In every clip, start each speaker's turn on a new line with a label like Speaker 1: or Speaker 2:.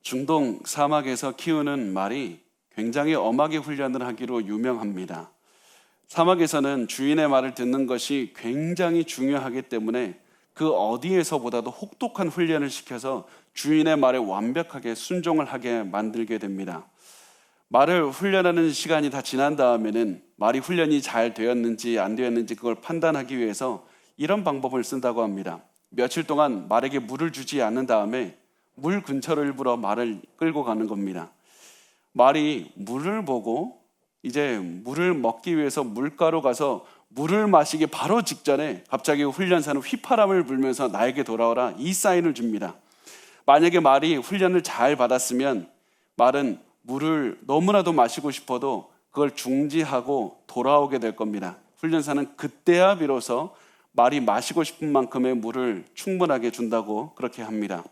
Speaker 1: 중동 사막에서 키우는 말이 굉장히 엄하게 훈련을 하기로 유명합니다. 사막에서는 주인의 말을 듣는 것이 굉장히 중요하기 때문에 그 어디에서보다도 혹독한 훈련을 시켜서 주인의 말에 완벽하게 순종을 하게 만들게 됩니다. 말을 훈련하는 시간이 다 지난 다음에는 말이 훈련이 잘 되었는지 안 되었는지 그걸 판단하기 위해서 이런 방법을 쓴다고 합니다. 며칠 동안 말에게 물을 주지 않는 다음에 물 근처로 일부러 말을 끌고 가는 겁니다. 말이 물을 보고 이제 물을 먹기 위해서 물가로 가서 물을 마시기 바로 직전에 갑자기 훈련사는 휘파람을 불면서 나에게 돌아오라 이 사인을 줍니다. 만약에 말이 훈련을 잘 받았으면 말은 물을 너무나도 마시고 싶어도 그걸 중지하고 돌아오게 될 겁니다. 훈련사는 그때야 비로소 말이 마시고 싶은 만큼의 물을 충분하게 준다고 그렇게 합니다.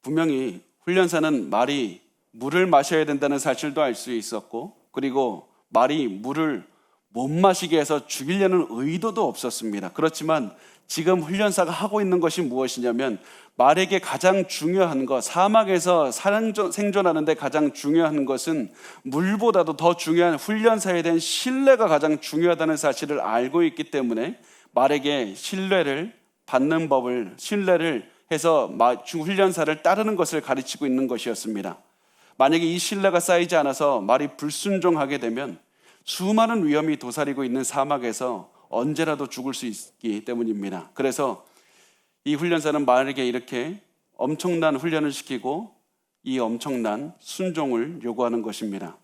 Speaker 1: 분명히 훈련사는 말이 물을 마셔야 된다는 사실도 알 수 있었고, 그리고 말이 물을 못 마시게 해서 죽이려는 의도도 없었습니다. 그렇지만 지금 훈련사가 하고 있는 것이 무엇이냐면 말에게 가장 중요한 것, 사막에서 생존하는데 가장 중요한 것은 물보다도 더 중요한 훈련사에 대한 신뢰가 가장 중요하다는 사실을 알고 있기 때문에 말에게 신뢰를 받는 법을, 신뢰를 해서 훈련사를 따르는 것을 가르치고 있는 것이었습니다. 만약에 이 신뢰가 쌓이지 않아서 말이 불순종하게 되면 수많은 위험이 도사리고 있는 사막에서 언제라도 죽을 수 있기 때문입니다. 그래서 이 훈련사는 말에게 이렇게 엄청난 훈련을 시키고 이 엄청난 순종을 요구하는 것입니다.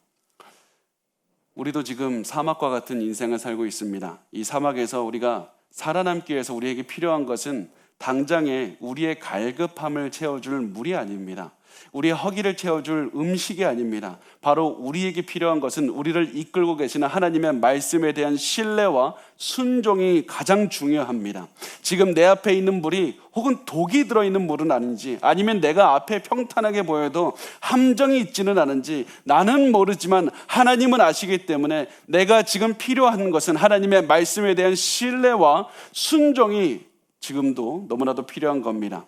Speaker 1: 우리도 지금 사막과 같은 인생을 살고 있습니다. 이 사막에서 우리가 살아남기 위해서 우리에게 필요한 것은 당장에 우리의 갈급함을 채워줄 물이 아닙니다. 우리의 허기를 채워줄 음식이 아닙니다. 바로 우리에게 필요한 것은 우리를 이끌고 계시는 하나님의 말씀에 대한 신뢰와 순종이 가장 중요합니다. 지금 내 앞에 있는 물이 혹은 독이 들어있는 물은 아닌지, 아니면 내가 앞에 평탄하게 보여도 함정이 있지는 않은지 나는 모르지만 하나님은 아시기 때문에 내가 지금 필요한 것은 하나님의 말씀에 대한 신뢰와 순종이 지금도 너무나도 필요한 겁니다.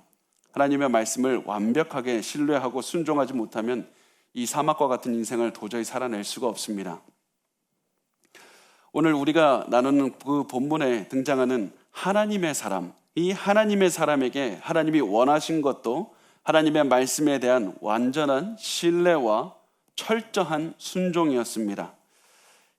Speaker 1: 하나님의 말씀을 완벽하게 신뢰하고 순종하지 못하면 이 사막과 같은 인생을 도저히 살아낼 수가 없습니다. 오늘 우리가 나누는 그 본문에 등장하는 하나님의 사람, 이 하나님의 사람에게 하나님이 원하신 것도 하나님의 말씀에 대한 완전한 신뢰와 철저한 순종이었습니다.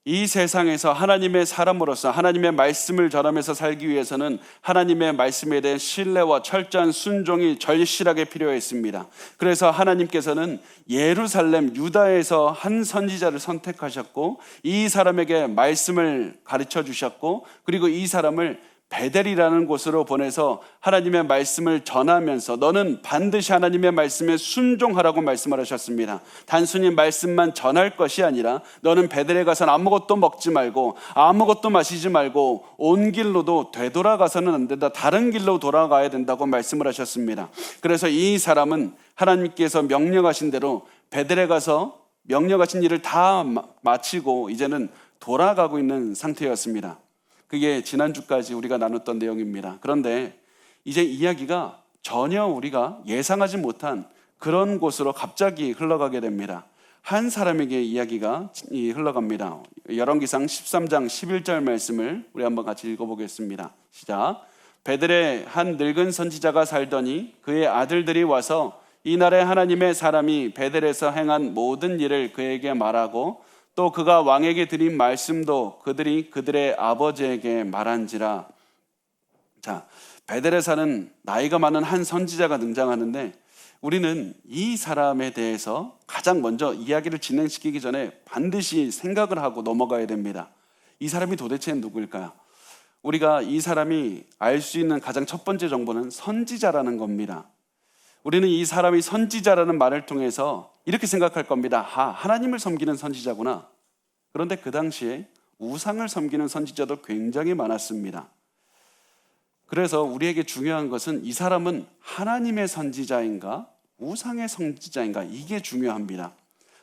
Speaker 1: 이 세상에서 하나님의 사람으로서 하나님의 말씀을 전하면서 살기 위해서는 하나님의 말씀에 대한 신뢰와 철저한 순종이 절실하게 필요했습니다. 그래서 하나님께서는 예루살렘 유다에서 한 선지자를 선택하셨고 이 사람에게 말씀을 가르쳐 주셨고, 그리고 이 사람을 베델이라는 곳으로 보내서 하나님의 말씀을 전하면서 너는 반드시 하나님의 말씀에 순종하라고 말씀을 하셨습니다. 단순히 말씀만 전할 것이 아니라 너는 베델에 가서는 아무것도 먹지 말고 아무것도 마시지 말고 온 길로도 되돌아가서는 안 된다. 다른 길로 돌아가야 된다고 말씀을 하셨습니다. 그래서 이 사람은 하나님께서 명령하신 대로 베델에 가서 명령하신 일을 다 마치고 이제는 돌아가고 있는 상태였습니다. 그게 지난주까지 우리가 나눴던 내용입니다. 그런데 이제 이야기가 전혀 우리가 예상하지 못한 그런 곳으로 갑자기 흘러가게 됩니다. 한 사람에게 이야기가 흘러갑니다. 열왕기상 13장 11절 말씀을 우리 한번 같이 읽어보겠습니다. 시작. 베델에 한 늙은 선지자가 살더니 그의 아들들이 와서 이날에 하나님의 사람이 베델에서 행한 모든 일을 그에게 말하고 또 그가 왕에게 드린 말씀도 그들이 그들의 아버지에게 말한지라. 자, 베델에 사는 나이가 많은 한 선지자가 등장하는데 우리는 이 사람에 대해서 가장 먼저 이야기를 진행시키기 전에 반드시 생각을 하고 넘어가야 됩니다. 이 사람이 도대체 누구일까요? 우리가 이 사람이 알 수 있는 가장 첫 번째 정보는 선지자라는 겁니다. 우리는 이 사람이 선지자라는 말을 통해서 이렇게 생각할 겁니다. 하나님을 섬기는 선지자구나. 그런데 그 당시에 우상을 섬기는 선지자도 굉장히 많았습니다. 그래서 우리에게 중요한 것은 이 사람은 하나님의 선지자인가 우상의 선지자인가, 이게 중요합니다.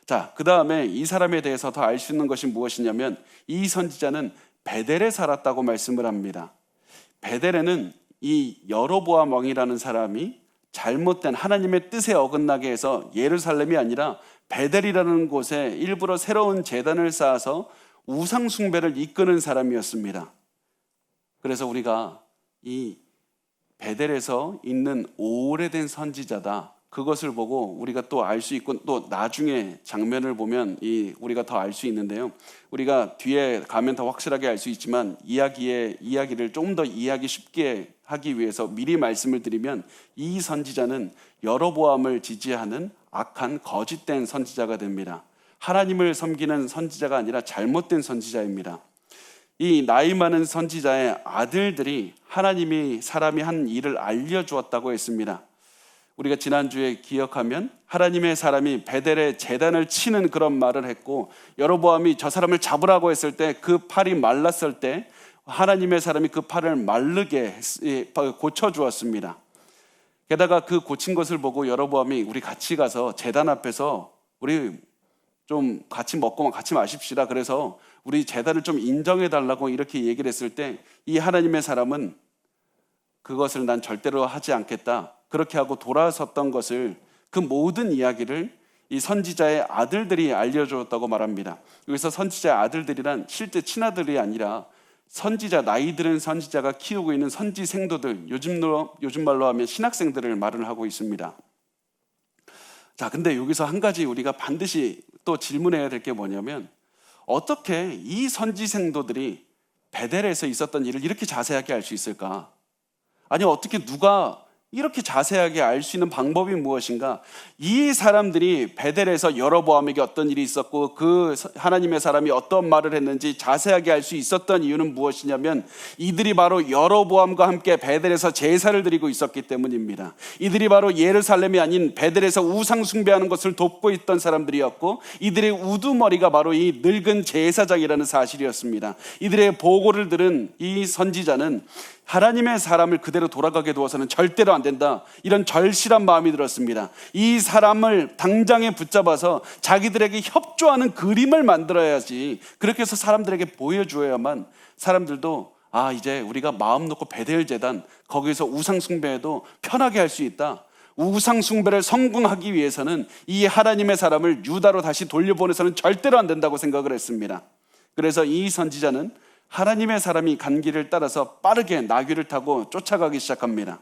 Speaker 1: 자, 그 다음에 이 사람에 대해서 더 알 수 있는 것이 무엇이냐면 이 선지자는 베델에 살았다고 말씀을 합니다. 베델에는 이 여로보암 왕이라는 사람이 잘못된 하나님의 뜻에 어긋나게 해서 예루살렘이 아니라 베델이라는 곳에 일부러 새로운 제단을 쌓아서 우상 숭배를 이끄는 사람이었습니다. 그래서 우리가 이 베델에서 있는 오래된 선지자다, 그것을 보고 우리가 또 알 수 있고, 또 나중에 장면을 보면 우리가 더 알 수 있는데요. 우리가 뒤에 가면 더 확실하게 알 수 있지만 이야기를 좀 더 이해하기 쉽게 하기 위해서 미리 말씀을 드리면, 이 선지자는 여로보암을 지지하는 악한 거짓된 선지자가 됩니다. 하나님을 섬기는 선지자가 아니라 잘못된 선지자입니다. 이 나이 많은 선지자의 아들들이 사람이 한 일을 알려주었다고 했습니다. 우리가 지난주에 기억하면 하나님의 사람이 베델에 제단을 치는 그런 말을 했고, 여로보암이 저 사람을 잡으라고 했을 때 그 팔이 말랐을 때 하나님의 사람이 그 팔을 마르게 고쳐주었습니다. 게다가 그 고친 것을 보고 여로보암이 우리 같이 가서 제단 앞에서 우리 좀 같이 먹고 같이 마십시다, 그래서 우리 제단을 좀 인정해 달라고 이렇게 얘기를 했을 때, 이 하나님의 사람은 그것을 난 절대로 하지 않겠다, 그렇게 하고 돌아섰던 것을, 그 모든 이야기를 이 선지자의 아들들이 알려줬다고 말합니다. 여기서 선지자의 아들들이란 실제 친아들이 아니라 나이 들은 선지자가 키우고 있는 선지생도들, 요즘 말로 하면 신학생들을 말을 하고 있습니다. 자, 근데 여기서 한 가지 우리가 반드시 또 질문해야 될 게 뭐냐면, 어떻게 이 선지생도들이 베델에서 있었던 일을 이렇게 자세하게 알 수 있을까? 아니, 어떻게 누가 이렇게 자세하게 알 수 있는 방법이 무엇인가? 이 사람들이 베델에서 여로보암에게 어떤 일이 있었고 그 하나님의 사람이 어떤 말을 했는지 자세하게 알 수 있었던 이유는 무엇이냐면, 이들이 바로 여로보암과 함께 베델에서 제사를 드리고 있었기 때문입니다. 이들이 바로 예루살렘이 아닌 베델에서 우상 숭배하는 것을 돕고 있던 사람들이었고, 이들의 우두머리가 바로 이 늙은 제사장이라는 사실이었습니다. 이들의 보고를 들은 이 선지자는 하나님의 사람을 그대로 돌아가게 두어서는 절대로 안 된다, 이런 절실한 마음이 들었습니다. 이 사람을 당장에 붙잡아서 자기들에게 협조하는 그림을 만들어야지, 그렇게 해서 사람들에게 보여주어야만 사람들도 이제 우리가 마음 놓고 베델 제단 거기서 우상 숭배해도 편하게 할 수 있다, 우상 숭배를 성공하기 위해서는 이 하나님의 사람을 유다로 다시 돌려보내서는 절대로 안 된다고 생각을 했습니다. 그래서 이 선지자는 하나님의 사람이 간 길을 따라서 빠르게 나귀를 타고 쫓아가기 시작합니다.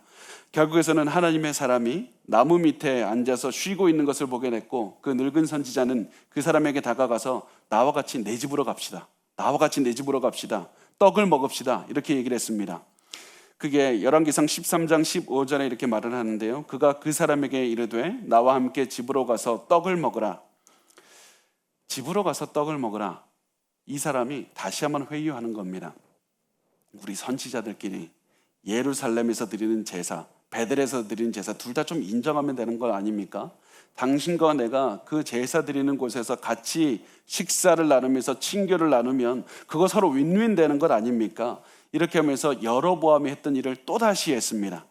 Speaker 1: 결국에서는 하나님의 사람이 나무 밑에 앉아서 쉬고 있는 것을 보게 됐고, 그 늙은 선지자는 그 사람에게 다가가서 나와 같이 내 집으로 갑시다, 나와 같이 내 집으로 갑시다, 떡을 먹읍시다, 이렇게 얘기를 했습니다. 그게 열왕기상 13장 15절에 이렇게 말을 하는데요. 그가 그 사람에게 이르되 나와 함께 집으로 가서 떡을 먹으라. 집으로 가서 떡을 먹으라. 이 사람이 다시 한번 회유하는 겁니다. 우리 선지자들끼리 예루살렘에서 드리는 제사, 베델에서 드리는 제사 둘 다 좀 인정하면 되는 거 아닙니까? 당신과 내가 그 제사 드리는 곳에서 같이 식사를 나누면서 친교를 나누면 그거 서로 윈윈 되는 것 아닙니까? 이렇게 하면서 여로보암이 했던 일을 또다시 했습니다.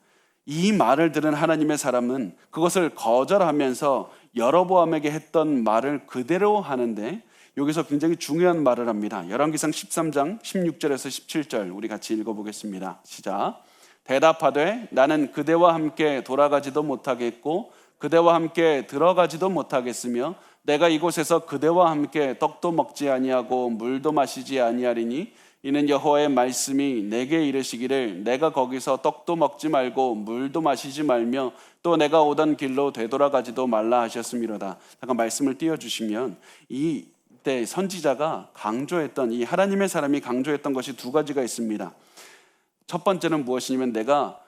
Speaker 1: 이 말을 들은 하나님의 사람은 그것을 거절하면서 여로보암에게 했던 말을 그대로 하는데, 여기서 굉장히 중요한 말을 합니다. 열왕기상 13장 16절에서 17절 우리 같이 읽어보겠습니다. 시작. 대답하되 나는 그대와 함께 돌아가지도 못하겠고 그대와 함께 들어가지도 못하겠으며 내가 이곳에서 그대와 함께 떡도 먹지 아니하고 물도 마시지 아니하리니 이는 여호와의 말씀이 내게 이르시기를 내가 거기서 떡도 먹지 말고 물도 마시지 말며 또 내가 오던 길로 되돌아가지도 말라 하셨음이로다. 잠깐 말씀을 띄워주시면, 이때 선지자가 강조했던, 이 하나님의 사람이 강조했던 것이 두 가지가 있습니다. 첫 번째는 무엇이냐면, 내가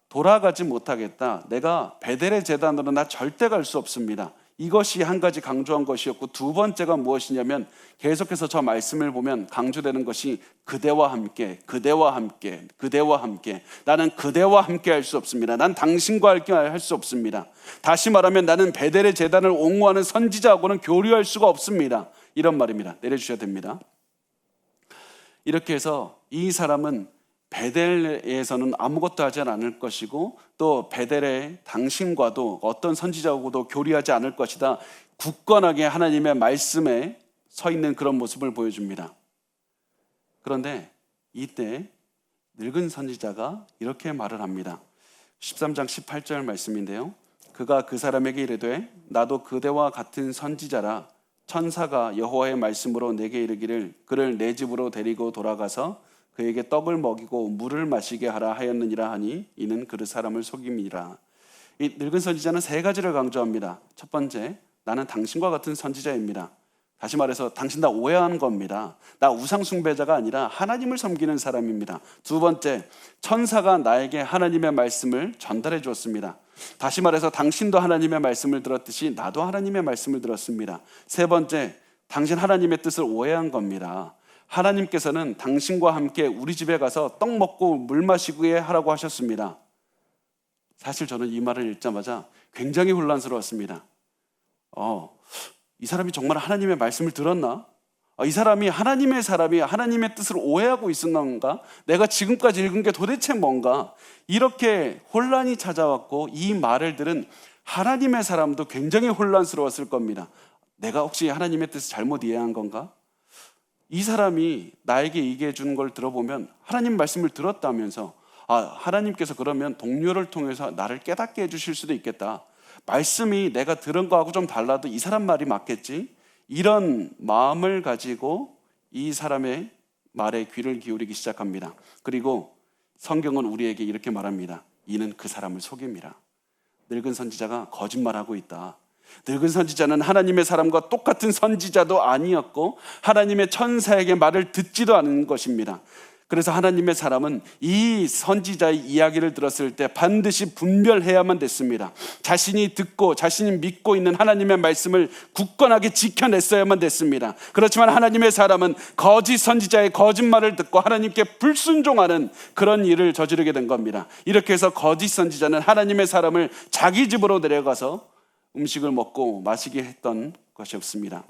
Speaker 1: 돌아가지 못하겠다, 내가 베델의 제단으로 나 절대 갈 수 없습니다, 이것이 한 가지 강조한 것이었고, 두 번째가 무엇이냐면 계속해서 저 말씀을 보면 강조되는 것이 그대와 함께, 그대와 함께, 그대와 함께. 나는 그대와 함께 할 수 없습니다. 난 당신과 함께 할 수 없습니다. 다시 말하면 나는 베델의 제단을 옹호하는 선지자하고는 교류할 수가 없습니다, 이런 말입니다. 내려주셔야 됩니다. 이렇게 해서 이 사람은 베델에서는 아무것도 하지 않을 것이고, 또 베델에 당신과도 어떤 선지자하고도 교류하지 않을 것이다, 굳건하게 하나님의 말씀에 서 있는 그런 모습을 보여줍니다. 그런데 이때 늙은 선지자가 이렇게 말을 합니다. 13장 18절 말씀인데요. 그가 그 사람에게 이르되 나도 그대와 같은 선지자라. 천사가 여호와의 말씀으로 내게 이르기를 그를 내 집으로 데리고 돌아가서 그에게 떡을 먹이고 물을 마시게 하라 하였느니라 하니 이는 그 사람을 속임이라. 이 늙은 선지자는 세 가지를 강조합니다. 첫 번째, 나는 당신과 같은 선지자입니다. 다시 말해서 당신 다 오해한 겁니다. 나 우상 숭배자가 아니라 하나님을 섬기는 사람입니다. 두 번째, 천사가 나에게 하나님의 말씀을 전달해 주었습니다. 다시 말해서 당신도 하나님의 말씀을 들었듯이 나도 하나님의 말씀을 들었습니다. 세 번째, 당신 하나님의 뜻을 오해한 겁니다. 하나님께서는 당신과 함께 우리 집에 가서 떡 먹고 물 마시게 하라고 하셨습니다. 사실 저는 이 말을 읽자마자 굉장히 혼란스러웠습니다. 이 사람이 정말 하나님의 말씀을 들었나? 이 사람이 하나님의 사람이 하나님의 뜻을 오해하고 있었는가? 내가 지금까지 읽은 게 도대체 뭔가? 이렇게 혼란이 찾아왔고 이 말을 들은 하나님의 사람도 굉장히 혼란스러웠을 겁니다. 내가 혹시 하나님의 뜻을 잘못 이해한 건가? 이 사람이 나에게 얘기해 주는 걸 들어보면 하나님 말씀을 들었다면서 하나님께서 그러면 동료를 통해서 나를 깨닫게 해주실 수도 있겠다. 말씀이 내가 들은 거하고 좀 달라도 이 사람 말이 맞겠지? 이런 마음을 가지고 이 사람의 말에 귀를 기울이기 시작합니다. 그리고 성경은 우리에게 이렇게 말합니다. 이는 그 사람을 속임이라. 늙은 선지자가 거짓말하고 있다. 늙은 선지자는 하나님의 사람과 똑같은 선지자도 아니었고 하나님의 천사에게 말을 듣지도 않은 것입니다. 그래서 하나님의 사람은 이 선지자의 이야기를 들었을 때 반드시 분별해야만 됐습니다. 자신이 듣고 자신이 믿고 있는 하나님의 말씀을 굳건하게 지켜냈어야만 됐습니다. 그렇지만 하나님의 사람은 거짓 선지자의 거짓말을 듣고 하나님께 불순종하는 그런 일을 저지르게 된 겁니다. 이렇게 해서 거짓 선지자는 하나님의 사람을 자기 집으로 데려가서 음식을 먹고 마시게 했던 것이었습니다.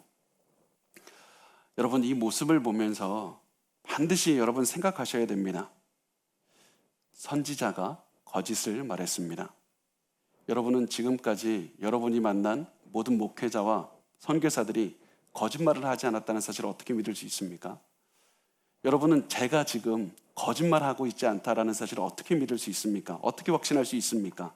Speaker 1: 여러분, 이 모습을 보면서 반드시 여러분 생각하셔야 됩니다. 선지자가 거짓을 말했습니다. 여러분은 지금까지 여러분이 만난 모든 목회자와 선교사들이 거짓말을 하지 않았다는 사실을 어떻게 믿을 수 있습니까? 여러분은 제가 지금 거짓말하고 있지 않다라는 사실을 어떻게 믿을 수 있습니까? 어떻게 확신할 수 있습니까?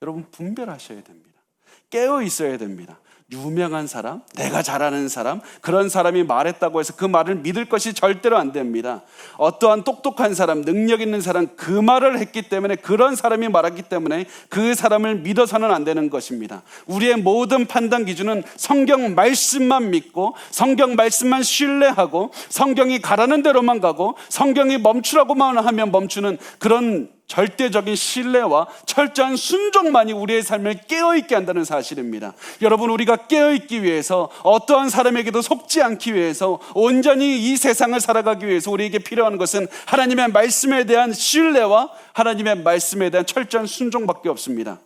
Speaker 1: 여러분 분별하셔야 됩니다. 깨어 있어야 됩니다. 유명한 사람, 내가 잘 아는 사람, 그런 사람이 말했다고 해서 그 말을 믿을 것이 절대로 안 됩니다. 어떠한 똑똑한 사람, 능력 있는 사람, 그 말을 했기 때문에, 그런 사람이 말했기 때문에 그 사람을 믿어서는 안 되는 것입니다. 우리의 모든 판단 기준은 성경 말씀만 믿고 성경 말씀만 신뢰하고 성경이 가라는 대로만 가고 성경이 멈추라고만 하면 멈추는 그런 절대적인 신뢰와 철저한 순종만이 우리의 삶을 깨어있게 한다는 사실입니다. 여러분, 우리가 깨어있기 위해서, 어떠한 사람에게도 속지 않기 위해서, 온전히 이 세상을 살아가기 위해서 우리에게 필요한 것은 하나님의 말씀에 대한 신뢰와 하나님의 말씀에 대한 철저한 순종밖에 없습니다.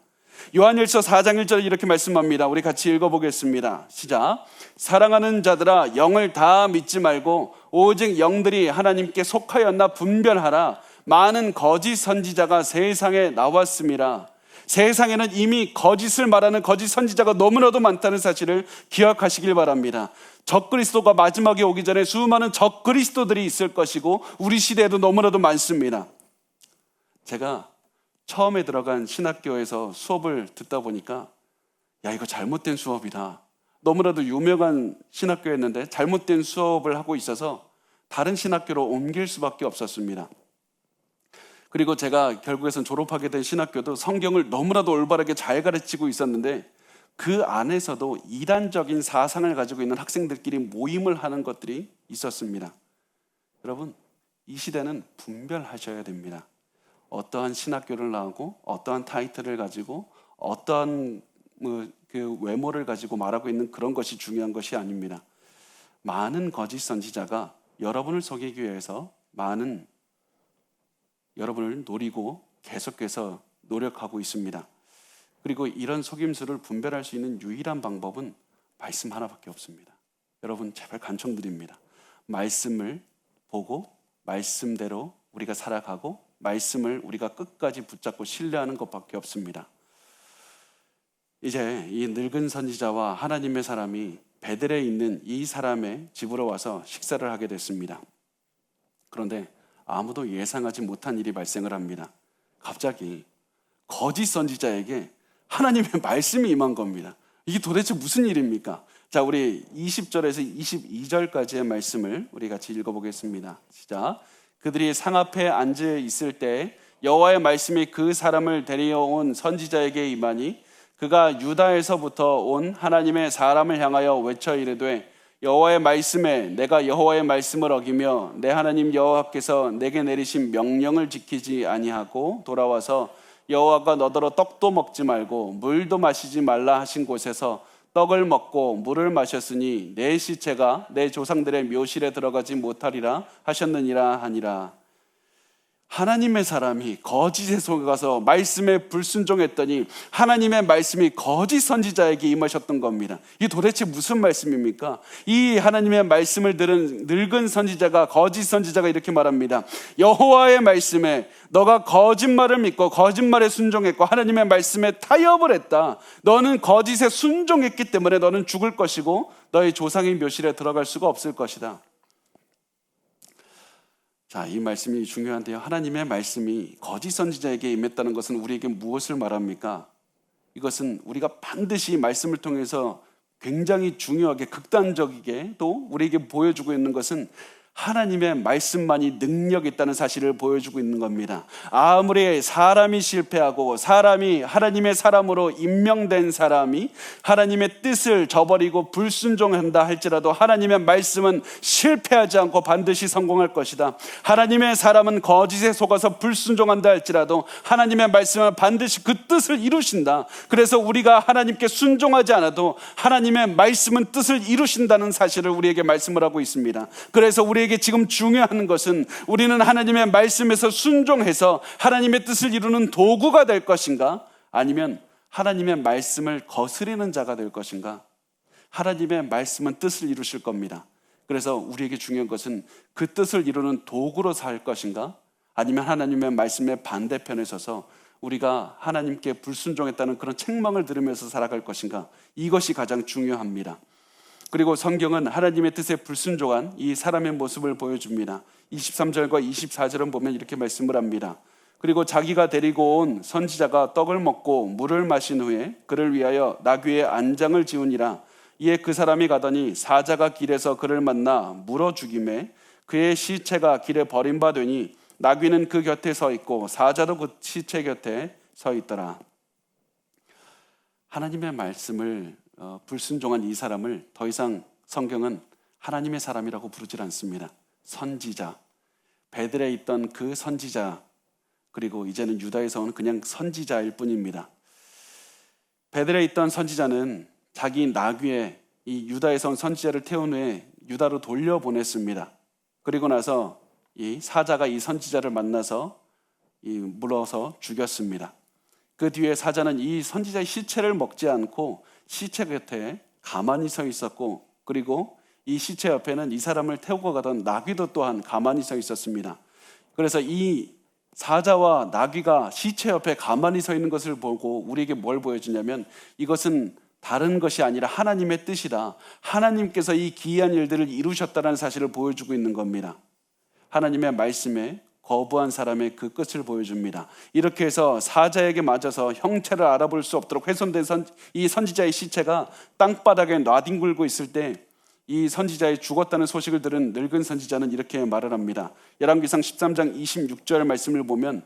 Speaker 1: 요한일서 4장 1절에 이렇게 말씀합니다. 우리 같이 읽어보겠습니다. 시작. 사랑하는 자들아, 영을 다 믿지 말고 오직 영들이 하나님께 속하였나 분별하라. 많은 거짓 선지자가 세상에 나왔습니다. 세상에는 이미 거짓을 말하는 거짓 선지자가 너무나도 많다는 사실을 기억하시길 바랍니다. 적그리스도가 마지막에 오기 전에 수많은 적그리스도들이 있을 것이고 우리 시대에도 너무나도 많습니다. 제가 처음에 들어간 신학교에서 수업을 듣다 보니까 이거 잘못된 수업이다. 너무나도 유명한 신학교였는데 잘못된 수업을 하고 있어서 다른 신학교로 옮길 수밖에 없었습니다. 그리고 제가 결국에선 졸업하게 된 신학교도 성경을 너무나도 올바르게 잘 가르치고 있었는데 그 안에서도 이단적인 사상을 가지고 있는 학생들끼리 모임을 하는 것들이 있었습니다. 여러분, 이 시대는 분별하셔야 됩니다. 어떠한 신학교를 나오고 어떠한 타이틀을 가지고 어떠한 그 외모를 가지고 말하고 있는 그런 것이 중요한 것이 아닙니다. 많은 거짓 선지자가 여러분을 속이기 위해서 많은 여러분을 노리고 계속해서 노력하고 있습니다. 그리고 이런 속임수를 분별할 수 있는 유일한 방법은 말씀 하나밖에 없습니다. 여러분, 제발 간청드립니다. 말씀을 보고 말씀대로 우리가 살아가고 말씀을 우리가 끝까지 붙잡고 신뢰하는 것밖에 없습니다. 이제 이 늙은 선지자와 하나님의 사람이 베델에 있는 이 사람의 집으로 와서 식사를 하게 됐습니다. 그런데 아무도 예상하지 못한 일이 발생을 합니다. 갑자기 거짓 선지자에게 하나님의 말씀이 임한 겁니다. 이게 도대체 무슨 일입니까? 자, 우리 20절에서 22절까지의 말씀을 우리 같이 읽어보겠습니다. 시작. 그들이 상 앞에 앉아 있을 때 여호와의 말씀이 그 사람을 데려온 선지자에게 임하니 그가 유다에서부터 온 하나님의 사람을 향하여 외쳐 이르되 여호와의 말씀에 내가 여호와의 말씀을 어기며 내 하나님 여호와께서 내게 내리신 명령을 지키지 아니하고 돌아와서 여호와가 너더러 떡도 먹지 말고 물도 마시지 말라 하신 곳에서 떡을 먹고 물을 마셨으니 내 시체가 내 조상들의 묘실에 들어가지 못하리라 하셨느니라 하니라. 하나님의 사람이 거짓에 속아서 말씀에 불순종했더니 하나님의 말씀이 거짓 선지자에게 임하셨던 겁니다. 이게 도대체 무슨 말씀입니까? 이 하나님의 말씀을 들은 늙은 선지자가, 거짓 선지자가 이렇게 말합니다. 여호와의 말씀에 너가 거짓말을 믿고 거짓말에 순종했고 하나님의 말씀에 타협을 했다. 너는 거짓에 순종했기 때문에 너는 죽을 것이고 너의 조상의 묘실에 들어갈 수가 없을 것이다. 자, 이 말씀이 중요한데요. 하나님의 말씀이 거짓 선지자에게 임했다는 것은 우리에게 무엇을 말합니까? 이것은 우리가 반드시 말씀을 통해서 굉장히 중요하게 극단적이게 또 우리에게 보여주고 있는 것은 하나님의 말씀만이 능력이 있다는 사실을 보여주고 있는 겁니다. 아무리 사람이 실패하고 사람이 하나님의 사람으로 임명된 사람이 하나님의 뜻을 저버리고 불순종한다 할지라도 하나님의 말씀은 실패하지 않고 반드시 성공할 것이다. 하나님의 사람은 거짓에 속아서 불순종한다 할지라도 하나님의 말씀은 반드시 그 뜻을 이루신다. 그래서 우리가 하나님께 순종하지 않아도 하나님의 말씀은 뜻을 이루신다는 사실을 우리에게 말씀을 하고 있습니다. 그래서 우리에게 지금 중요한 것은 우리는 하나님의 말씀에서 순종해서 하나님의 뜻을 이루는 도구가 될 것인가? 아니면 하나님의 말씀을 거스리는 자가 될 것인가? 하나님의 말씀은 뜻을 이루실 겁니다. 그래서 우리에게 중요한 것은 그 뜻을 이루는 도구로 살 것인가? 아니면 하나님의 말씀의 반대편에 서서 우리가 하나님께 불순종했다는 그런 책망을 들으면서 살아갈 것인가? 이것이 가장 중요합니다. 그리고 성경은 하나님의 뜻에 불순종한 이 사람의 모습을 보여줍니다. 23절과 24절은 보면 이렇게 말씀을 합니다. 그리고 자기가 데리고 온 선지자가 떡을 먹고 물을 마신 후에 그를 위하여 나귀의 안장을 지우니라. 이에 그 사람이 가더니 사자가 길에서 그를 만나 물어 죽이매 그의 시체가 길에 버림받으니 나귀는 그 곁에 서 있고 사자도 그 시체 곁에 서 있더라. 하나님의 말씀을 불순종한 이 사람을 더 이상 성경은 하나님의 사람이라고 부르질 않습니다. 선지자, 베들에 있던 그 선지자, 그리고 이제는 유다에서 온 그냥 선지자일 뿐입니다. 베들에 있던 선지자는 자기 나귀에 이 유다에서 온 선지자를 태운 후에 유다로 돌려보냈습니다. 그리고 나서 이 사자가 이 선지자를 만나서 물어서 죽였습니다. 그 뒤에 사자는 이 선지자의 시체를 먹지 않고 시체 곁에 가만히 서 있었고, 그리고 이 시체 옆에는 이 사람을 태우고 가던 나귀도 또한 가만히 서 있었습니다. 그래서 이 사자와 나귀가 시체 옆에 가만히 서 있는 것을 보고 우리에게 뭘 보여주냐면 이것은 다른 것이 아니라 하나님의 뜻이다. 하나님께서 이 기이한 일들을 이루셨다는 사실을 보여주고 있는 겁니다. 하나님의 말씀에 거부한 사람의 그 끝을 보여줍니다. 이렇게 해서 사자에게 맞아서 형체를 알아볼 수 없도록 훼손된 이 선지자의 시체가 땅바닥에 놔뒹굴고 있을 때 이 선지자의 죽었다는 소식을 들은 늙은 선지자는 이렇게 말을 합니다. 열왕기상 13장 26절 말씀을 보면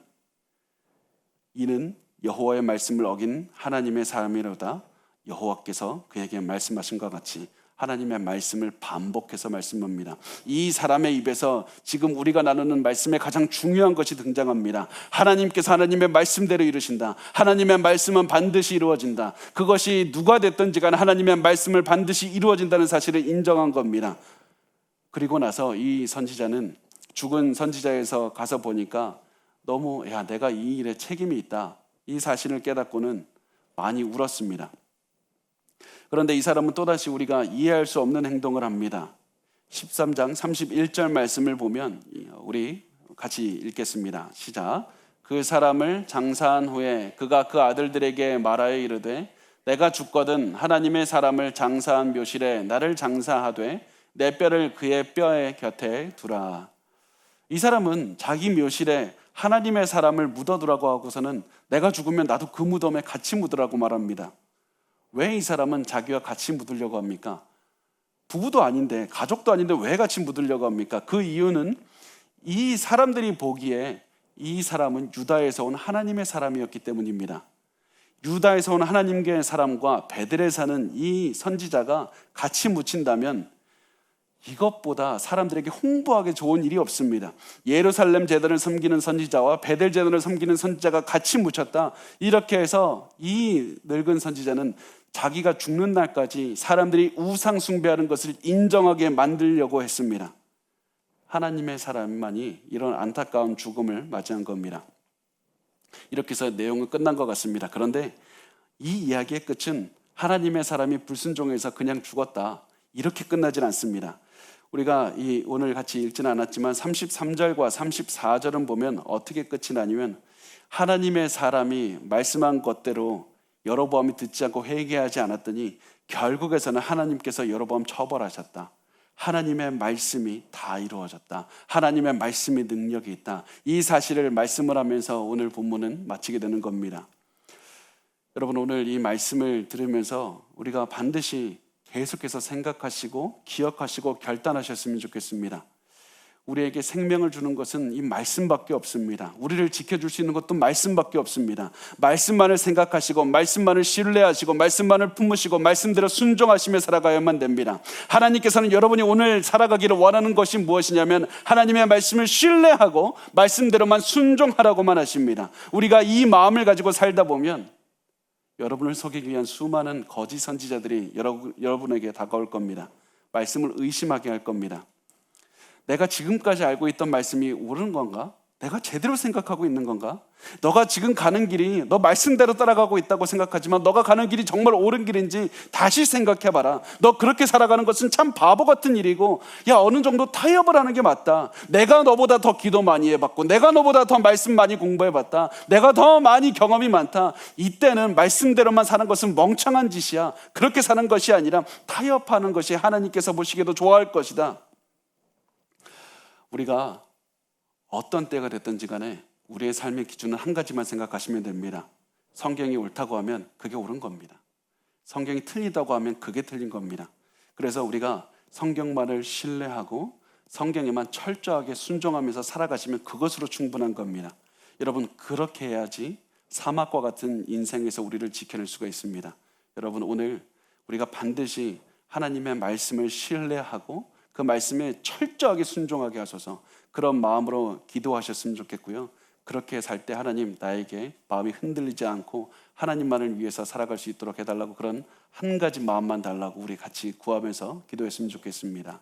Speaker 1: 이는 여호와의 말씀을 어긴 하나님의 사람이로다. 여호와께서 그에게 말씀하신 것 같이 하나님의 말씀을 반복해서 말씀합니다. 이 사람의 입에서 지금 우리가 나누는 말씀에 가장 중요한 것이 등장합니다. 하나님께서 하나님의 말씀대로 이루신다. 하나님의 말씀은 반드시 이루어진다. 그것이 누가 됐든지 간에 하나님의 말씀을 반드시 이루어진다는 사실을 인정한 겁니다. 그리고 나서 이 선지자는 죽은 선지자에서 가서 보니까 너무 내가 이 일에 책임이 있다. 이 사실을 깨닫고는 많이 울었습니다. 그런데 이 사람은 또다시 우리가 이해할 수 없는 행동을 합니다. 13장 31절 말씀을 보면 우리 같이 읽겠습니다. 시작. 그 사람을 장사한 후에 그가 그 아들들에게 말하여 이르되 내가 죽거든 하나님의 사람을 장사한 묘실에 나를 장사하되 내 뼈를 그의 뼈의 곁에 두라. 이 사람은 자기 묘실에 하나님의 사람을 묻어두라고 하고서는 내가 죽으면 나도 그 무덤에 같이 묻으라고 말합니다. 왜 이 사람은 자기와 같이 묻으려고 합니까? 부부도 아닌데, 가족도 아닌데 왜 같이 묻으려고 합니까? 그 이유는 이 사람들이 보기에 이 사람은 유다에서 온 하나님의 사람이었기 때문입니다. 유다에서 온 하나님의 사람과 베들에 사는 이 선지자가 같이 묻힌다면 이것보다 사람들에게 홍보하기 좋은 일이 없습니다. 예루살렘 제단을 섬기는 선지자와 베델 제단을 섬기는 선지자가 같이 묻혔다. 이렇게 해서 이 늙은 선지자는 자기가 죽는 날까지 사람들이 우상 숭배하는 것을 인정하게 만들려고 했습니다. 하나님의 사람만이 이런 안타까운 죽음을 맞이한 겁니다. 이렇게 해서 내용은 끝난 것 같습니다. 그런데 이 이야기의 끝은 하나님의 사람이 불순종해서 그냥 죽었다, 이렇게 끝나진 않습니다. 우리가 오늘 같이 읽지는 않았지만 33절과 34절은 보면 어떻게 끝이 나냐면, 하나님의 사람이 말씀한 것대로 여로보암이 듣지 않고 회개하지 않았더니 결국에서는 하나님께서 여로보암 처벌하셨다. 하나님의 말씀이 다 이루어졌다. 하나님의 말씀이 능력이 있다. 이 사실을 말씀을 하면서 오늘 본문은 마치게 되는 겁니다. 여러분, 오늘 이 말씀을 들으면서 우리가 반드시 계속해서 생각하시고 기억하시고 결단하셨으면 좋겠습니다. 우리에게 생명을 주는 것은 이 말씀밖에 없습니다. 우리를 지켜줄 수 있는 것도 말씀밖에 없습니다. 말씀만을 생각하시고 말씀만을 신뢰하시고 말씀만을 품으시고 말씀대로 순종하시며 살아가야만 됩니다. 하나님께서는 여러분이 오늘 살아가기를 원하는 것이 무엇이냐면 하나님의 말씀을 신뢰하고 말씀대로만 순종하라고만 하십니다. 우리가 이 마음을 가지고 살다 보면 여러분을 속이기 위한 수많은 거짓 선지자들이 여러분에게 다가올 겁니다. 말씀을 의심하게 할 겁니다. 내가 지금까지 알고 있던 말씀이 옳은 건가? 내가 제대로 생각하고 있는 건가? 너가 지금 가는 길이 너 말씀대로 따라가고 있다고 생각하지만 너가 가는 길이 정말 옳은 길인지 다시 생각해봐라. 너 그렇게 살아가는 것은 참 바보 같은 일이고, 야, 어느 정도 타협을 하는 게 맞다. 내가 너보다 더 기도 많이 해봤고 내가 너보다 더 말씀 많이 공부해봤다. 내가 더 많이 경험이 많다. 이때는 말씀대로만 사는 것은 멍청한 짓이야. 그렇게 사는 것이 아니라 타협하는 것이 하나님께서 보시기에도 좋아할 것이다. 우리가 어떤 때가 됐든지 간에 우리의 삶의 기준은 한 가지만 생각하시면 됩니다. 성경이 옳다고 하면 그게 옳은 겁니다. 성경이 틀리다고 하면 그게 틀린 겁니다. 그래서 우리가 성경만을 신뢰하고 성경에만 철저하게 순종하면서 살아가시면 그것으로 충분한 겁니다. 여러분, 그렇게 해야지 사막과 같은 인생에서 우리를 지켜낼 수가 있습니다. 여러분, 오늘 우리가 반드시 하나님의 말씀을 신뢰하고 그 말씀에 철저하게 순종하게 하소서, 그런 마음으로 기도하셨으면 좋겠고요. 그렇게 살 때 하나님, 나에게 마음이 흔들리지 않고 하나님만을 위해서 살아갈 수 있도록 해달라고, 그런 한 가지 마음만 달라고 우리 같이 구하면서 기도했으면 좋겠습니다.